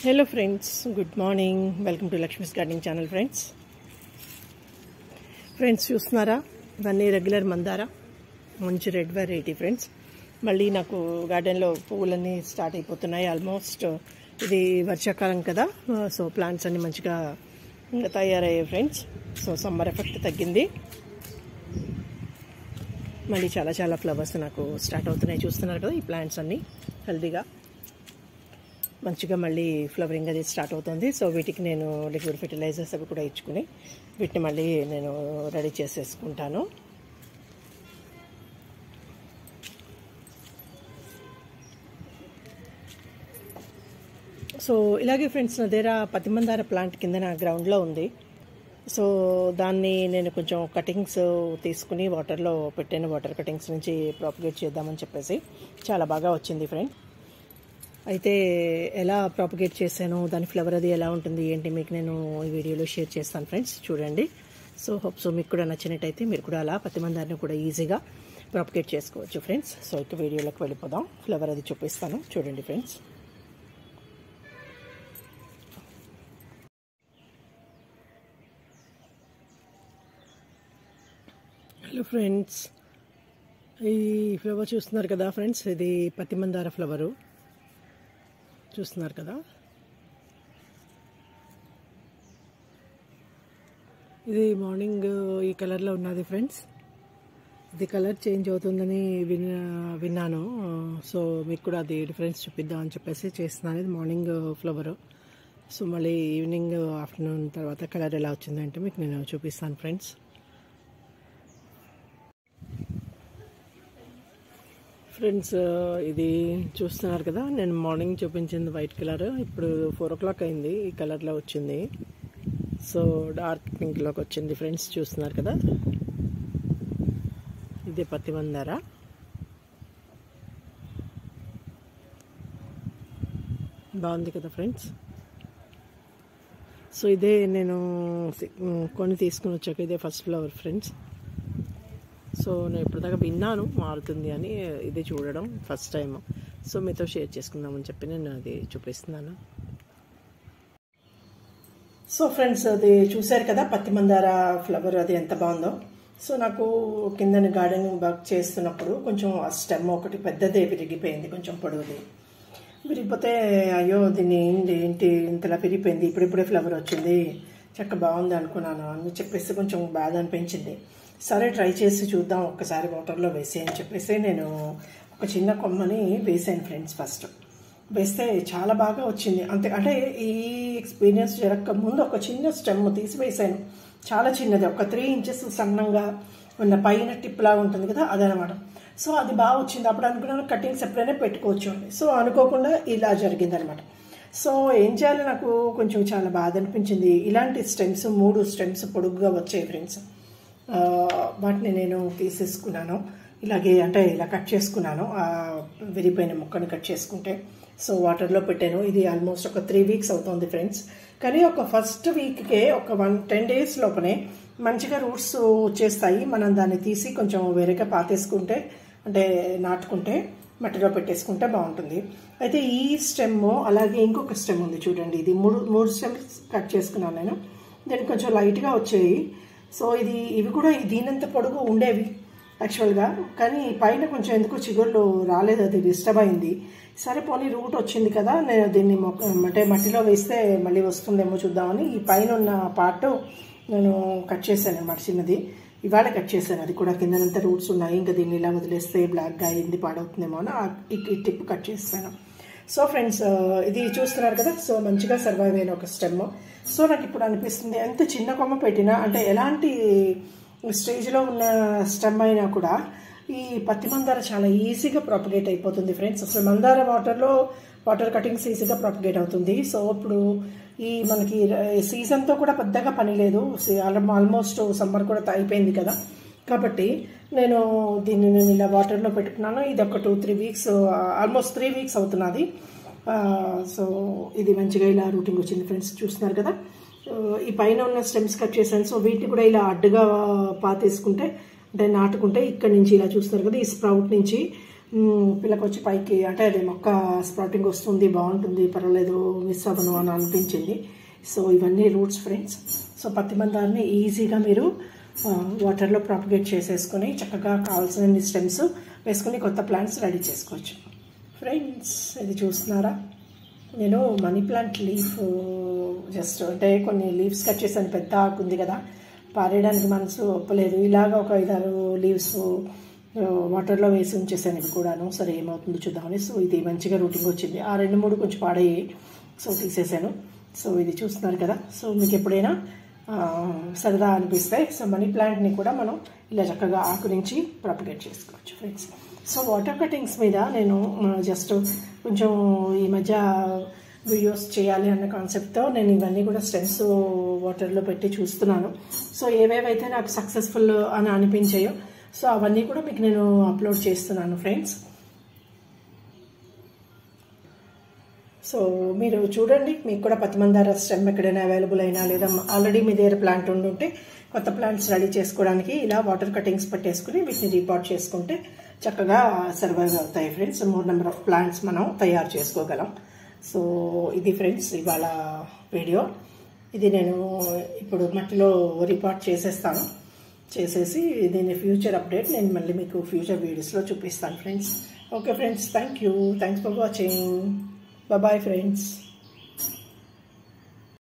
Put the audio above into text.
Hello friends, good morning. Welcome to Lakshmi's Gardening channel friends. Friends చూస్తున్నారా ఇవన్నీ regular మందార మంచి రెడ్ వెరైటీ ఫ్రెండ్స్. మళ్ళీ నాకు గార్డెన్లో పువ్వులన్నీ స్టార్ట్ అయిపోతున్నాయి. ఆల్మోస్ట్ ఇది వర్షాకాలం కదా, సో ప్లాంట్స్ అన్నీ మంచిగా తయారయ్యాయి ఫ్రెండ్స్. సో సమ్మర్ ఎఫెక్ట్ తగ్గింది, మళ్ళీ చాలా చాలా ఫ్లవర్స్ నాకు స్టార్ట్ అవుతున్నాయి. చూస్తున్నారు కదా, ఈ ప్లాంట్స్ అన్నీ హెల్తీగా మంచిగా మళ్ళీ ఫ్లవరింగ్ అది స్టార్ట్ అవుతుంది. సో వీటికి నేను లిక్విడ్ ఫెర్టిలైజర్స్ అవి కూడా ఇచ్చుకుని వీటిని మళ్ళీ నేను రెడీ చేసేసుకుంటాను. సో ఇలాగే ఫ్రెండ్స్, నా దగ్గర పతిమందార ప్లాంట్ కింద నా గ్రౌండ్లో ఉంది. సో దాన్ని నేను కొంచెం కటింగ్స్ తీసుకుని వాటర్లో పెట్టాను. వాటర్ కటింగ్స్ నుంచి ప్రాపగేట్ చేద్దామని చెప్పేసి చాలా బాగా వచ్చింది ఫ్రెండ్. అయితే ఎలా ప్రాపగేట్ చేశాను, దాని ఫ్లవర్ అది ఎలా ఉంటుంది ఏంటి మీకు నేను ఈ వీడియోలో షేర్ చేస్తాను ఫ్రెండ్స్, చూడండి. సో హోప్ మీకు కూడా నచ్చినట్టయితే మీరు కూడా అలా పతిమందారిని కూడా ఈజీగా ప్రాపగేట్ చేసుకోవచ్చు ఫ్రెండ్స్. సో ఇక వీడియోలోకి వెళ్ళిపోదాం, ఫ్లవర్ అది చూపిస్తాను చూడండి ఫ్రెండ్స్. హలో ఫ్రెండ్స్, ఈ ఫ్లవర్ చూస్తున్నారు కదా ఫ్రెండ్స్, ఇది పతిమందార ఫ్లవరు చూస్తున్నారు కదా. ఇది మార్నింగ్ ఈ కలర్లో ఉన్నది ఫ్రెండ్స్. ఇది కలర్ చేంజ్ అవుతుందని విన్నాను. సో మీకు కూడా అది డిఫరెన్స్ చూపిద్దామని చెప్పేసి చేస్తున్నాను. ఇది మార్నింగ్ ఫ్లవరు. సో మళ్ళీ ఈవినింగ్ ఆఫ్టర్నూన్ తర్వాత కలర్ ఎలా వచ్చిందంటే మీకు నేను చూపిస్తాను ఫ్రెండ్స్. ఫ్రెండ్స్ ఇది చూస్తున్నారు కదా, నేను మార్నింగ్ చూపించింది వైట్ కలర్, ఇప్పుడు 4 o'clock అయింది, ఈ కలర్లో వచ్చింది. సో డార్క్ పింక్లోకి వచ్చింది ఫ్రెండ్స్, చూస్తున్నారు కదా. ఇదే పతిమందార. బాగుంది కదా ఫ్రెండ్స్. సో ఇదే నేను కొన్ని తీసుకుని వచ్చాక ఇదే ఫస్ట్ ఫ్లవర్ ఫ్రెండ్స్. సో నేను ఇప్పటిదాకా విన్నాను మారుతుంది అని, ఇది చూడడం ఫస్ట్ టైం. సో మీతో షేర్ చేసుకుందామని చెప్పి నేను అది చూపిస్తున్నాను. సో ఫ్రెండ్స్, అది చూశారు కదా పతిమందార ఫ్లవర్, అది ఎంత బాగుందో. సో నాకు కింద గార్డెనింగ్ వర్క్ చేస్తున్నప్పుడు కొంచెం ఆ స్టెమ్ ఒకటి పెద్దదే విరిగిపోయింది, కొంచెం పొడవుది విరిగిపోతే అయ్యో దీన్ని ఏంటి ఇంతలా విరిగిపోయింది, ఇప్పుడిప్పుడే ఫ్లవర్ వచ్చింది, చక్కగా బాగుంది అనుకున్నాను అని చెప్పేసి కొంచెం బాధ అనిపించింది. సరే ట్రై చేసి చూద్దాం ఒక్కసారి వాటర్లో వేసి అని చెప్పేసి నేను ఒక చిన్న కొమ్మని వేసాను ఫ్రెండ్స్. ఫస్ట్ వేస్తే చాలా బాగా వచ్చింది. అంటే ఈ ఎక్స్పీరియన్స్ జరగక ముందు ఒక చిన్న స్టెమ్ తీసి వేసాను, చాలా చిన్నది, ఒక 3 inches సన్నంగా ఉన్న పైన టిప్ లాగా ఉంటుంది కదా, అదనమాట. సో అది బాగా వచ్చింది. అప్పుడు అనుకున్నాను కటింగ్స్ ఎప్పుడైనా పెట్టుకోవచ్చు అని. సో అనుకోకుండా ఇలా జరిగింది అనమాట. సో ఏం చేయాలి, నాకు కొంచెం చాలా బాధ అనిపించింది. ఇలాంటి స్టెమ్స్ 3 stems పొడుగ్గా వచ్చాయి ఫ్రెండ్స్. వాటిని నేను తీసేసుకున్నాను, ఇలాగే అంటే ఇలా కట్ చేసుకున్నాను, విరిపోయిన ముక్కని కట్ చేసుకుంటే. సో వాటర్లో పెట్టాను. ఇది ఆల్మోస్ట్ ఒక 3 weeks అవుతుంది ఫ్రెండ్స్. కానీ ఒక ఫస్ట్ వీక్కే ఒక 10 days లోపనే మంచిగా రూట్స్ వచ్చేస్తాయి. మనం దాన్ని తీసి కొంచెం వేరేగా పాతేసుకుంటే, అంటే నాటుకుంటే మట్టిలో పెట్టేసుకుంటే బాగుంటుంది. అయితే ఈ స్టెమ్ అలాగే ఇంకొక స్టెమ్ ఉంది చూడండి, ఇది 3 stems కట్ చేసుకున్నాను నేను. దీనికి కొంచెం లైట్గా వచ్చాయి. సో ఇవి కూడా దీనంత పొడుగు ఉండేవి యాక్చువల్గా, కానీ పైన కొంచెం ఎందుకు చిగుళ్ళు రాలేదు, అది డిస్టర్బ్ అయింది. సరే పోనీ రూట్ వచ్చింది కదా, నేను దీన్ని అంటే మట్టిలో వేస్తే మళ్ళీ వస్తుందేమో చూద్దామని ఈ పైన ఉన్న పార్ట్ నేను కట్ చేశాను అన్నమాట, చిన్నది. ఇవాళ కట్ చేశాను, అది కూడా కిందనంతా రూట్స్ ఉన్నాయి. ఇంకా దీన్ని ఇలా వదిలేస్తే బ్లాక్గా అయింది, పాడవుతుందేమో అని ఈ టిప్ కట్ చేస్తాను. సో ఫ్రెండ్స్, ఇది చూస్తున్నారు కదా, సో మంచిగా సర్వైవ్ అయిన ఒక స్టెమ్. సో నాకు ఇప్పుడు అనిపిస్తుంది, ఎంత చిన్న కొమ్మ పెట్టినా, అంటే ఎలాంటి స్టేజ్లో ఉన్న స్టెమ్ అయినా కూడా ఈ పతిమందార చాలా ఈజీగా ప్రాపగేట్ అయిపోతుంది ఫ్రెండ్స్. అసలు మందార వాటర్ కటింగ్స్ ఈజీగా ప్రాపగేట్ అవుతుంది. సో ఇప్పుడు ఈ మనకి సీజన్తో కూడా పెద్దగా పని లేదు, ఆల్మోస్ట్ సమ్మర్ కూడా అయిపోయింది కదా, కాబట్టి నేను ఇలా వాటర్లో పెట్టుకున్నాను. ఇది ఒక 2-3 weeks, ఆల్మోస్ట్ 3 weeks అవుతున్నది. సో ఇది మంచిగా ఇలా రూటింగ్ వచ్చింది ఫ్రెండ్స్, చూస్తున్నారు కదా. ఈ పైన ఉన్న స్టెమ్స్ కట్ చేశాను. సో వీటిని కూడా ఇలా అడ్డుగా పాతేసుకుంటే, అంటే నాటుకుంటే ఇక్కడ నుంచి ఇలా చూస్తున్నారు కదా, ఈ స్ప్రౌట్ నుంచి పిల్లకి వచ్చి పైకి అంటే అది మొక్క స్ప్రౌటింగ్ వస్తుంది, బాగుంటుంది, పర్వాలేదు, మిస్ అవ్వను అని అనిపించింది. సో ఇవన్నీ రూట్స్ ఫ్రెండ్స్. సో పత్తి మందారాన్ని ఈజీగా మీరు వాటర్లో ప్రాపగేట్ చేసేసుకొని చక్కగా కావాల్సిన స్టెమ్స్ వేసుకొని కొత్త ప్లాంట్స్ రెడీ చేసుకోవచ్చు ఫ్రెండ్స్. ఇది చూస్తున్నారా, నేను మనీ ప్లాంట్ లీఫ్ జస్ట్ అంటే కొన్ని లీవ్స్ కట్ చేశాను, పెద్ద ఆకు ఉంది కదా, పారేయడానికి మనసు ఒప్పలేదు. ఇలాగ ఒక 5-6 లీవ్స్ వాటర్లో వేసి ఉంచేసాను ఇవి కూడాను. సరే ఏమవుతుందో చూద్దామని. సో ఇది మంచిగా రూటింగ్ వచ్చింది. ఆ 2-3 కొంచెం పాడయ్యాయి, సో తీసేసాను. సో ఇది చూస్తున్నారు కదా. సో మీకు ఎప్పుడైనా సరదా అనిపిస్తే సో మనీ ప్లాంట్ని కూడా మనం ఇలా చక్కగా ఆకు నుంచి ప్రాపగేట్ చేసుకోవచ్చు ఫ్రెండ్స్. సో వాటర్ కటింగ్స్ మీద నేను జస్ట్ కొంచెం ఈ మధ్య వీడియోస్ చేయాలి అన్న కాన్సెప్ట్తో నేను ఇవన్నీ కూడా స్టెమ్స్ వాటర్లో పెట్టి చూస్తున్నాను. సో ఏవేవైతే నాకు సక్సెస్ఫుల్ అని అనిపించాయో సో అవన్నీ కూడా మీకు నేను అప్లోడ్ చేస్తున్నాను ఫ్రెండ్స్. సో మీరు చూడండి, మీకు కూడా పత్తి మందార స్టెమ్ ఎక్కడైనా అవైలబుల్ అయినా లేదా ఆల్రెడీ మీ దగ్గర ప్లాంట్ ఉండుంటే కొత్త ప్లాంట్స్ రెడీ చేసుకోవడానికి ఇలా వాటర్ కటింగ్స్ పెట్టేసుకుని వీటిని రీపాట్ చేసుకుంటే చక్కగా సర్వైవ్ అవుతాయి friends. More number of plants మనం తయారు చేసుకోగలం. సో ఇది ఫ్రెండ్స్ ఇవాళ వీడియో. ఇది నేను ఇప్పుడు మట్టిలో రీపాట్ చేసేస్తాను. చేసేసి దీని ఫ్యూచర్ అప్డేట్ నేను మళ్ళీ మీకు ఫ్యూచర్ వీడియోస్లో చూపిస్తాను friends. Okay friends, thank you. Thanks for watching. Bye bye friends.